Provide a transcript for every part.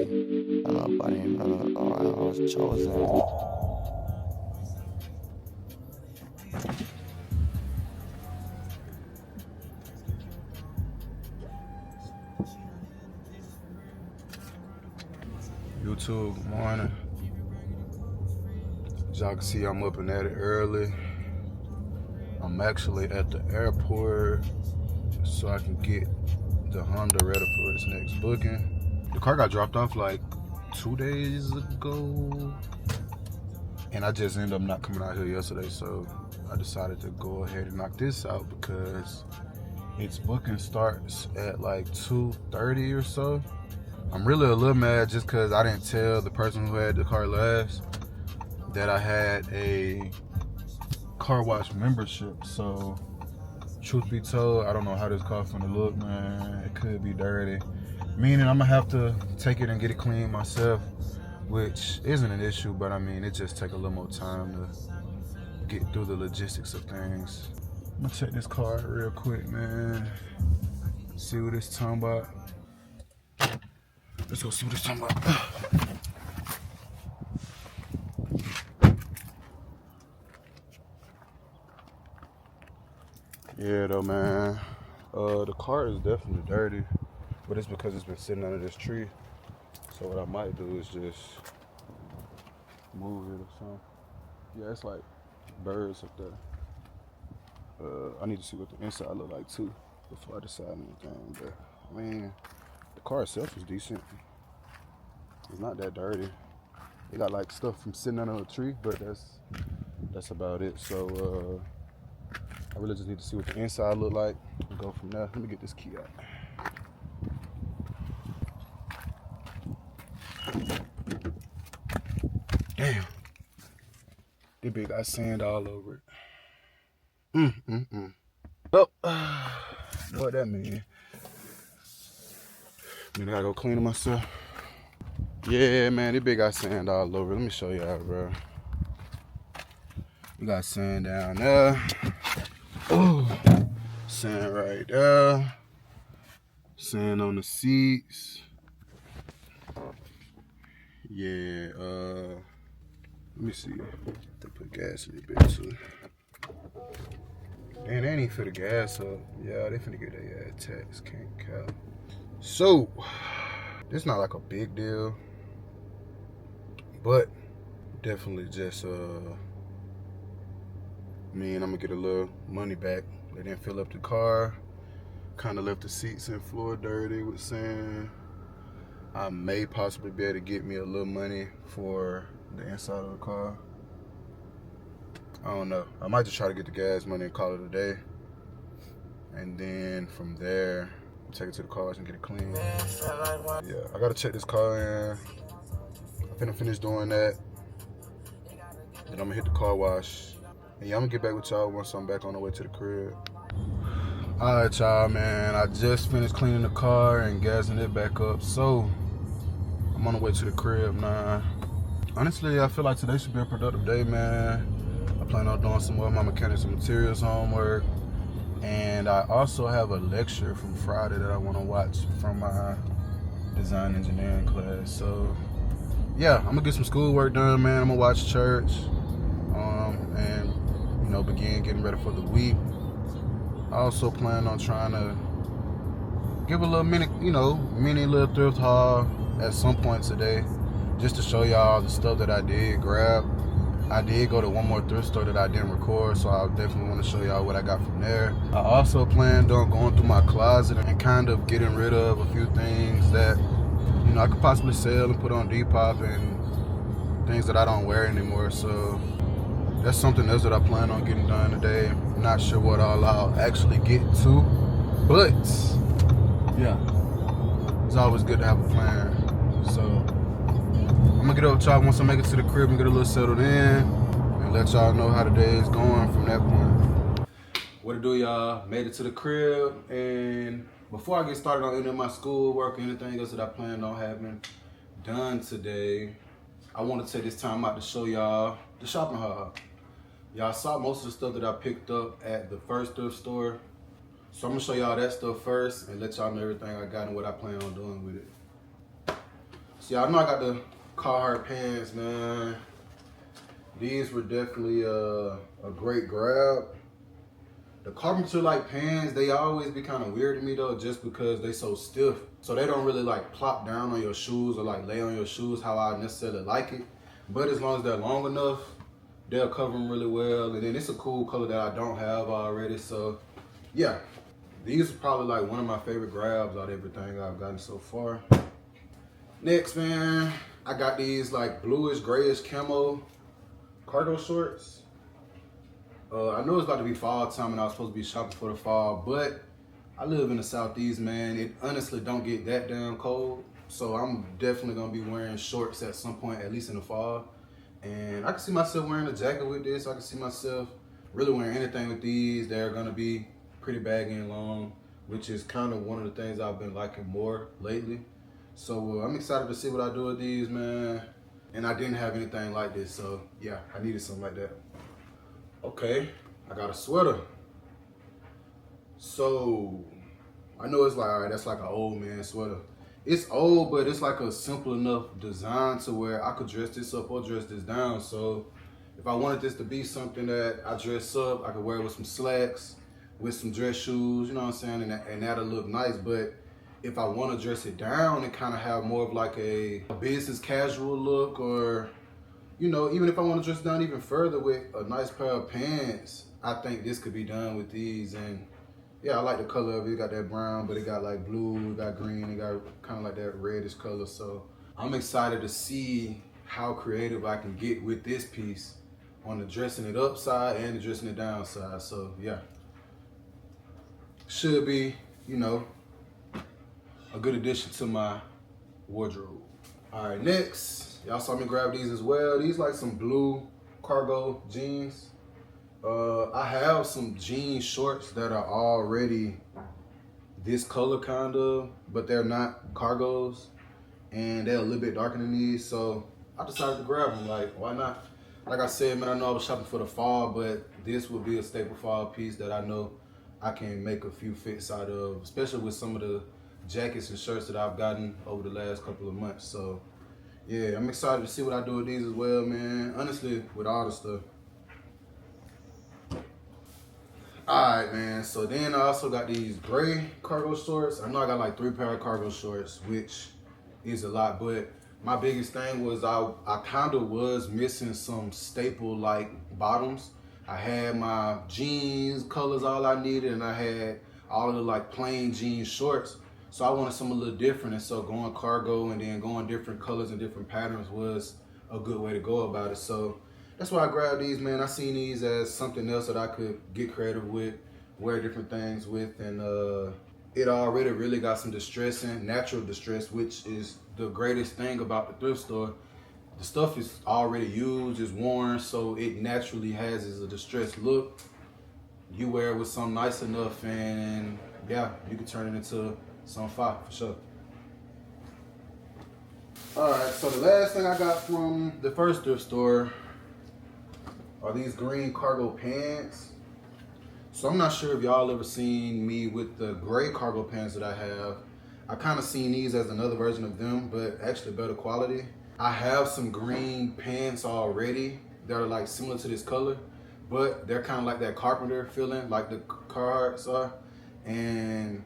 Nobody, I was chosen. YouTube, good morning. As y'all can see, I'm up and at it early. I'm actually at the airport so I can get the Honda ready for its next booking. The car got dropped off like 2 days ago, and I just ended up not coming out here yesterday, so I decided to go ahead and knock this out because its booking starts at like 2:30 or so. I'm really a little mad just because I didn't tell the person who had the car last that I had a car wash membership. So truth be told, I don't know how this car's gonna look, man. It could be dirty, meaning I'm gonna have to take it and get it cleaned myself, which isn't an issue, but I mean, it just take a little more time to get through the logistics of things. I'm gonna check this car out real quick, man. See what it's talking about. Let's go see what it's talking about. Yeah, though, man. The car is definitely dirty, but it's because it's been sitting under this tree. So what I might do is just move it or something. Yeah, it's like birds up there. I need to see what the inside look like too before I decide anything. But I mean, the car itself is decent. It's not that dirty. It got like stuff from sitting under a tree, but that's about it. So I really just need to see what the inside look like and go from there. Let me get this key out. Damn. This bitch got sand all over it. Oh, what that mean? I mean, I gotta go clean it myself. Yeah, man, this bitch got sand all over it. Let me show y'all, bro. We got sand down there. Oh, sand right there. Sand on the seats. Yeah, let me see. They put gas in this bitch too. Damn, they ain't even fit the gas up. Yeah, they finna get their tax. Can't count. So, it's not like a big deal, but definitely just me and I'm gonna get a little money back. They didn't fill up the car. Kind of left the seats and floor dirty with sand. I may possibly be able to get me a little money for the inside of the car. I don't know. I might just try to get the gas money and call it a day. And then from there, take it to the cars and get it clean. Yeah, I gotta check this car in. I'm finna finish doing that. Then I'm gonna hit the car wash. And yeah, I'm gonna get back with y'all once I'm back on the way to the crib. Alright, y'all, man. I just finished cleaning the car and gassing it back up. So, I'm on the way to the crib now. Honestly, I feel like today should be a productive day, man. I plan on doing some more of my mechanics and materials homework. And I also have a lecture from Friday that I want to watch from my design engineering class. So, yeah, I'm going to get some schoolwork done, man. I'm going to watch church and, you know, begin getting ready for the week. I also plan on trying to give a little mini little thrift haul at some point today, just to show y'all the stuff that I did grab. I did go to one more thrift store that I didn't record, so I definitely want to show y'all what I got from there. I also planned on going through my closet and kind of getting rid of a few things that, you know, I could possibly sell and put on Depop, and things that I don't wear anymore. So that's something else that I plan on getting done today. I'm not sure what all I'll actually get to, but yeah, it's always good to have a plan. So I'm gonna get up with y'all once I make it to the crib and get a little settled in and let y'all know how the day is going from that point. What to do, y'all? Made it to the crib, and before I get started on any of my schoolwork or anything else that I planned on having done today, I want to take this time out to show y'all the shopping hub. Y'all saw most of the stuff that I picked up at the first thrift store. So I'm gonna show y'all that stuff first and let y'all know everything I got and what I plan on doing with it. So Yeah, I know I got the Carhartt pants, man. These were definitely a great grab. The carpenter like pants, they always be kind of weird to me though, just because they so stiff. So they don't really like plop down on your shoes or like lay on your shoes how I necessarily like it. But as long as they're long enough, they'll cover them really well. And then it's a cool color that I don't have already. So yeah, these are probably like one of my favorite grabs out of everything I've gotten so far. Next, man, I got these like bluish, grayish camo cargo shorts. I know it's about to be fall time and I was supposed to be shopping for the fall, but I live in the Southeast, man. It honestly don't get that damn cold. So I'm definitely gonna be wearing shorts at some point, at least in the fall. And I can see myself wearing a jacket with this. I can see myself really wearing anything with these. They're gonna be pretty baggy and long, which is kind of one of the things I've been liking more lately. So I'm excited to see what I do with these, man. And I didn't have anything like this, so yeah, I needed something like that. Okay, I got a sweater. So I know it's like, all right, that's like an old man sweater. It's old, but it's like a simple enough design to where I could dress this up or dress this down. So if I wanted this to be something that I dress up, I could wear it with some slacks, with some dress shoes, you know what I'm saying? And that'll look nice. But if I want to dress it down and kind of have more of like a business casual look, or, you know, even if I want to dress down even further with a nice pair of pants, I think this could be done with these. And yeah, I like the color of it. It got that brown, but it got like blue, it got green, it got kind of like that reddish color. So I'm excited to see how creative I can get with this piece on the dressing it up side and the dressing it down side. So yeah, should be, you know, a good addition to my wardrobe. All right, next, y'all saw me grab these as well. These like some blue cargo jeans. I have some jean shorts that are already this color kind of, but they're not cargos, and they're a little bit darker than these. So I decided to grab them. Like, why not? Like I said, man, I know I was shopping for the fall, but this would be a staple fall piece that I know I can make a few fits out of, especially with some of the jackets and shirts that I've gotten over the last couple of months. So yeah, I'm excited to see what I do with these as well, man. Honestly, with all the stuff. Alright, man, so then I also got these gray cargo shorts. I know I got like 3 pair of cargo shorts, which is a lot, but my biggest thing was I kind of was missing some staple like bottoms. I had my jeans colors all I needed, and I had all of the like plain jean shorts. So I wanted something a little different, and so going cargo and then going different colors and different patterns was a good way to go about it. So that's why I grabbed these, man. I seen these as something else that I could get creative with, wear different things with, and it already really got some distressing, natural distress, which is the greatest thing about the thrift store. The stuff is already used, it's worn, so it naturally has a distressed look. You wear it with something nice enough, and yeah, you can turn it into some fire for sure. All right, so the last thing I got from the first thrift store are these green cargo pants. So I'm not sure if y'all ever seen me with the gray cargo pants that I have. I kind of seen these as another version of them, but actually better quality. I have some green pants already that are like similar to this color, but they're kind of like that carpenter feeling, like the Carhartts are. And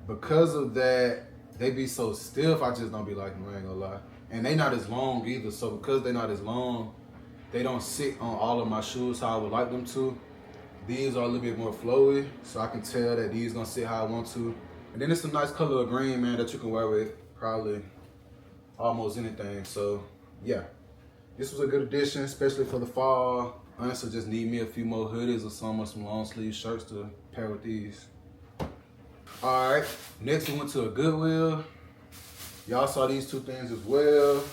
because of that, they be so stiff, I just don't be liking them, I ain't gonna lie. And they not as long either, so because they're not as long, they don't sit on all of my shoes how I would like them to. These are a little bit more flowy, so I can tell that these gonna sit how I want to. And then it's a nice color of green, man, that you can wear with probably almost anything. So yeah, this was a good addition, especially for the fall. Honestly, just need me a few more hoodies or some long sleeve shirts to pair with these. All right, next we went to a Goodwill. Y'all saw these 2 things as well.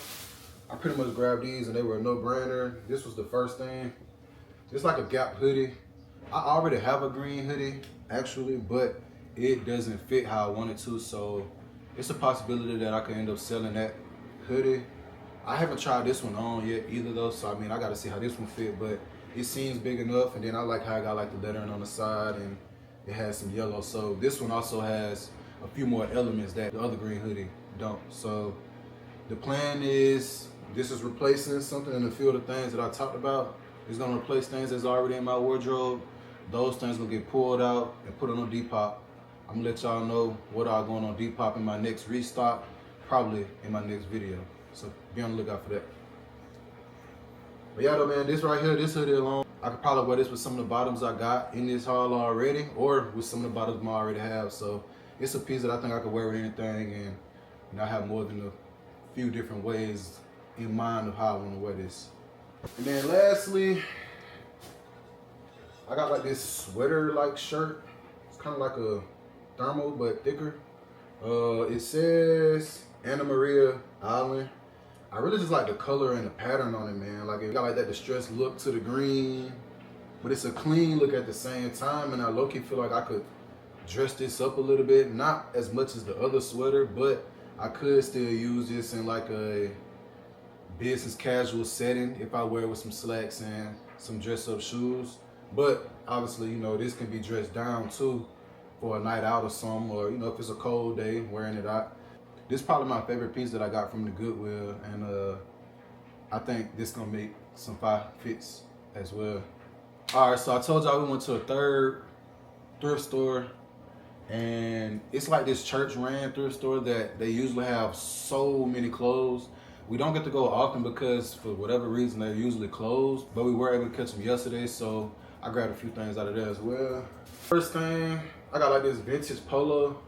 I pretty much grabbed these and they were a no-brainer. This was the first thing. It's like a Gap hoodie. I already have a green hoodie, actually, but it doesn't fit how I want it to, so it's a possibility that I could end up selling that hoodie. I haven't tried this one on yet either though, so I mean, I gotta see how this one fit, but it seems big enough, and then I like how I got like the lettering on the side, and it has some yellow, so this one also has a few more elements that the other green hoodie don't. So The plan is, this is replacing something in the field of things that I talked about. It's gonna replace things that's already in my wardrobe. Those things gonna get pulled out and put on Depop. I'm gonna let y'all know what are going on Depop in my next restock, probably in my next video. So be on the lookout for that. But yeah though, man, this right here, this hoodie alone, I could probably wear this with some of the bottoms I got in this haul already, or with some of the bottoms I already have. So it's a piece that I think I could wear with anything, and I have more than a few different ways in mind of how I want to wear this. And then lastly, I got like this sweater-like shirt. It's kind of like a thermal but thicker. It says Anna Maria Island. I really just like the color and the pattern on it, man. Like it got like that distressed look to the green, but it's a clean look at the same time. And I low-key feel like I could dress this up a little bit, not as much as the other sweater, but I could still use this in like a business casual setting if I wear it with some slacks and some dress-up shoes. But obviously, you know, this can be dressed down too for a night out or something, or you know, if it's a cold day, wearing it out. This is probably my favorite piece that I got from the Goodwill, and I think this gonna make some fire fits as well. All right, so I told y'all we went to a third thrift store, and it's like this church ran thrift store that they usually have so many clothes. We don't get to go often because for whatever reason they're usually closed, but we were able to catch them yesterday, so I grabbed a few things out of there as well. First thing, I got like this vintage polo.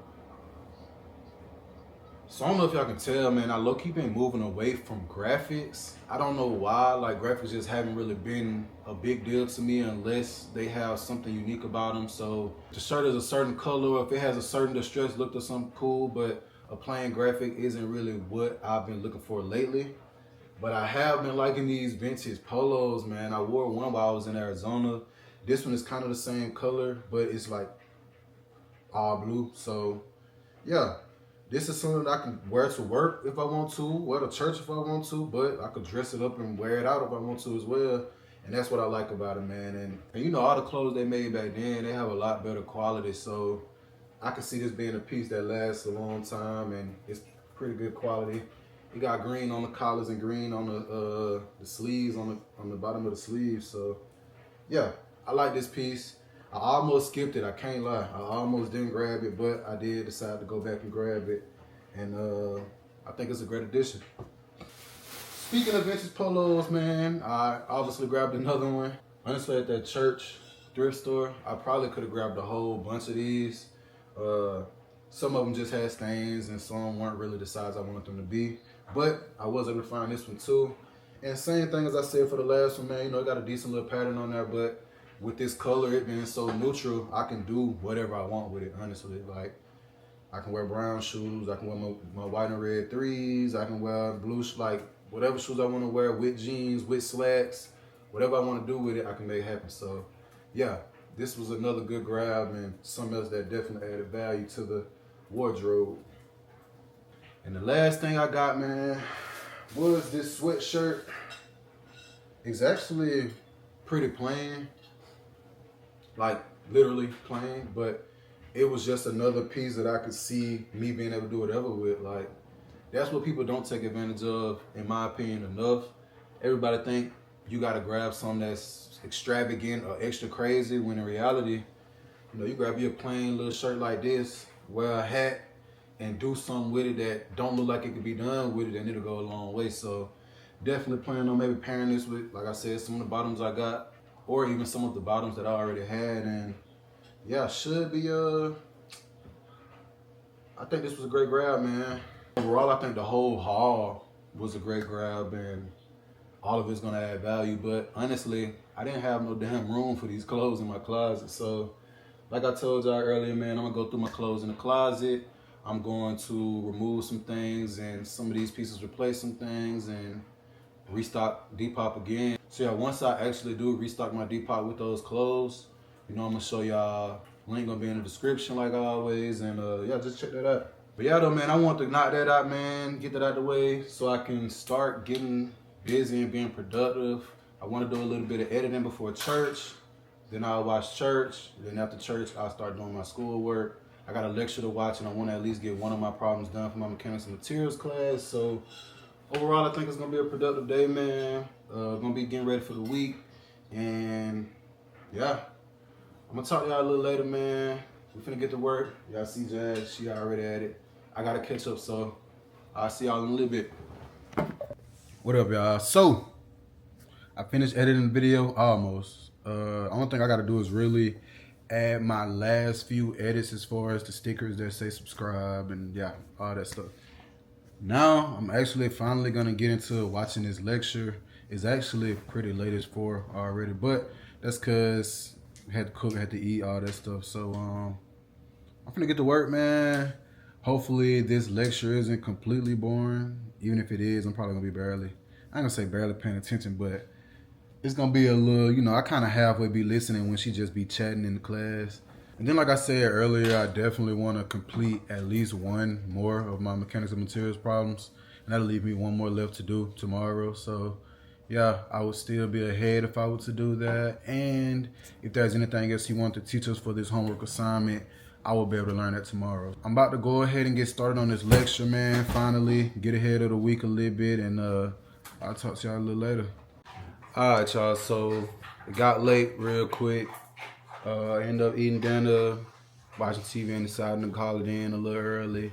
So I don't know if y'all can tell, man, I low-key been moving away from graphics. I don't know why, like graphics just haven't really been a big deal to me unless they have something unique about them. So the shirt is a certain color, or if it has a certain distressed look or something cool, but a plain graphic isn't really what I've been looking for lately. But I have been liking these vintage polos, man. I wore one while I was in Arizona. This one is kind of the same color, but it's like all blue. So yeah. This is something that I can wear to work if I want to, wear to church if I want to, but I could dress it up and wear it out if I want to as well. And that's what I like about it, man. And you know, all the clothes they made back then, they have a lot better quality. So I can see this being a piece that lasts a long time, and it's pretty good quality. It got green on the collars and green on the sleeves, on the bottom of the sleeves. So yeah, I like this piece. I almost skipped it, I can't lie. I almost didn't grab it, but I did decide to go back and grab it. And I think it's a great addition. Speaking of vintage polos, man, I obviously grabbed another one. Honestly, at that church thrift store, I probably could have grabbed a whole bunch of these. Some of them just had stains and some weren't really the size I wanted them to be. But I was able to find this one too. And same thing as I said for the last one, man. You know, it got a decent little pattern on there, but with this color, it being so neutral, I can do whatever I want with it, honestly. Like, I can wear brown shoes, I can wear my white and red threes, I can wear blue, like, whatever shoes I want to wear with jeans, with slacks, whatever I want to do with it, I can make happen. So, yeah, this was another good grab and something else that definitely added value to the wardrobe. And the last thing I got, man, was this sweatshirt. It's actually pretty plain. Like literally plain, but it was just another piece that I could see me being able to do whatever with. Like, that's what people don't take advantage of, in my opinion, enough. Everybody think you gotta grab something that's extravagant or extra crazy, when in reality, you know, you grab your plain little shirt like this, wear a hat, and do something with it that don't look like it could be done with it, and it'll go a long way. So definitely planning on maybe pairing this with, like I said, some of the bottoms I got, or even some of the bottoms that I already had. And yeah, should be I think this was a great grab, man. Overall, I think the whole haul was a great grab, and all of it's gonna add value. But honestly, I didn't have no damn room for these clothes in my closet. So like I told y'all earlier, man, I'm gonna go through my clothes in the closet. I'm going to remove some things, and some of these pieces replace some things, and restock Depop again. So yeah, once I actually do restock my Depop with those clothes, you know, I'm gonna show y'all. Link gonna be in the description like always, and yeah, just check that out. But yeah though, man, I want to knock that out, man, get that out of the way so I can start getting busy and being productive. I want to do a little bit of editing before church, then I'll watch church, then after church I'll start doing my schoolwork. I got a lecture to watch, and I want to at least get one of my problems done for my mechanics and materials class. So overall, I think it's gonna be a productive day, man. Gonna be getting ready for the week, and yeah, I'm gonna talk to y'all a little later, man. We finna get to work. Y'all see Jazz, she already at it. I gotta catch up, so I'll see y'all in a little bit. What up, y'all? So, I finished editing the video almost. Only thing I gotta do is really add my last few edits as far as the stickers that say subscribe and yeah, all that stuff. Now, I'm actually finally gonna get into watching this lecture. It's actually pretty late, it's 4 already, but that's cause I had to cook, I had to eat, all that stuff. So, I'm gonna get to work, man. Hopefully this lecture isn't completely boring. Even if it is, I'm probably gonna be I ain't gonna say barely paying attention, but it's gonna be a little, you know, I kind of halfway be listening when she just be chatting in the class. And then like I said earlier, I definitely want to complete at least one more of my mechanics and materials problems. And that'll leave me one more left to do tomorrow. So yeah, I would still be ahead if I were to do that. And if there's anything else you want to teach us for this homework assignment, I will be able to learn that tomorrow. I'm about to go ahead and get started on this lecture, man. Finally, get ahead of the week a little bit, and I'll talk to y'all a little later. All right, y'all, so it got late real quick. I ended up eating dinner, watching TV, and deciding to call it in a little early.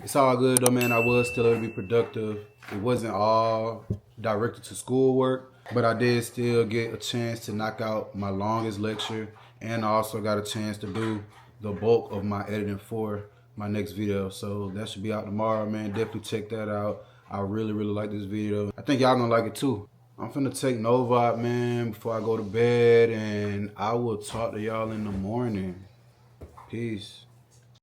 It's all good though, man. I was still able to be productive. It wasn't all directed to schoolwork, but I did still get a chance to knock out my longest lecture, and I also got a chance to do the bulk of my editing for my next video. So that should be out tomorrow, man. Definitely check that out. I really like this video. I think y'all gonna like it too. I'm finna take Nova out, man, before I go to bed, and I will talk to y'all in the morning. Peace.